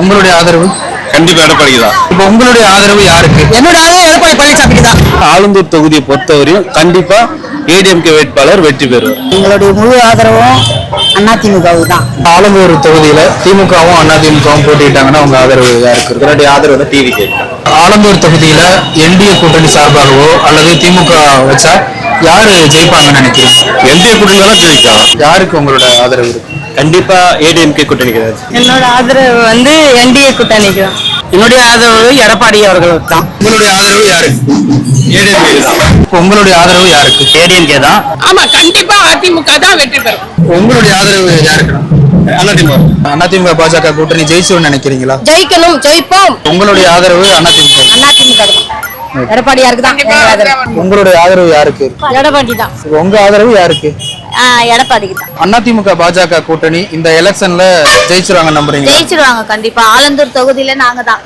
உங்களுடைய ஆதரவு? கண்டிப்பா எடப்பாடி தான். இப்போ உங்களுடைய ஆதரவு யாருக்கு? என்னோட ஆதரவு எடப்பாடி பழனிசாமிக்கு தான். ஆலந்தூர் தொகுதியை பொறுத்தவரையும் கண்டிப்பா ஏடிஎம்கே வேட்பாளர் வெற்றி பெறுவார். எங்களுடைய முழு ஆதரவும் அதிமுகவுக்கு தான். ஆலந்தூர் தொகுதியில திமுகவும் அதிமுகவும் போட்டிட்டாங்கன்னா உங்க ஆதரவு யாருக்கு? என்னுடைய ஆதரவு டிவிகே. ஆலந்தூர் தொகுதியில என்டிஏ கூட்டணி சார்பாகவோ அல்லது திமுக வச்சா யாரு ஜெயிப்பாங்கன்னு நினைக்கிறீங்க? என்டிஏ கூட்டணி தான் ஜெயிக்கும். யாருக்கு உங்களோட ஆதரவு இருக்கு? கண்டிப்பா ஏடிஎம்கே கூட்டணி கிடையாது. என்னோட ஆதரவு என்டிஏ கூட்டணிக்கு தான். என்னுடைய ஆதரவு எடப்பாடி அவர்களுக்கு தான். உங்களுடைய ஆதரவு யாருக்கு? ஏடிஎம்கே தான். உங்களுடைய ஆதரவு யாருக்கு? ஏடிஎம்கே தான். ஆமா, கண்டிப்பா அதிமுக தான் வெற்றி பெறும். உங்களுடைய ஆதரவு யாருக்கு? அதிமுக. அதிமுக பாஜக கூட்டணி ஜெயிச்சுன்னு நினைக்கிறீங்களா? ஜெயிக்கணும், ஜெயிப்போம். உங்களுடைய ஆதரவு அதிமுக. அதிமுக தான். எடப்பாடியாருக்கு தான் உங்களுடைய ஆதரவு யாருக்கு? எடப்பாடி தான். உங்க ஆதரவு யாருக்கு? எடப்பாடிக்கு தான். அதிமுக பாஜக கூட்டணி இந்த எலெக்ஷன்ல ஜெயிச்சிருவாங்க நம்புறீங்க? ஜெயிச்சிருவாங்க கண்டிப்பா. ஆலந்தூர் தொகுதியில நாங்க தான்.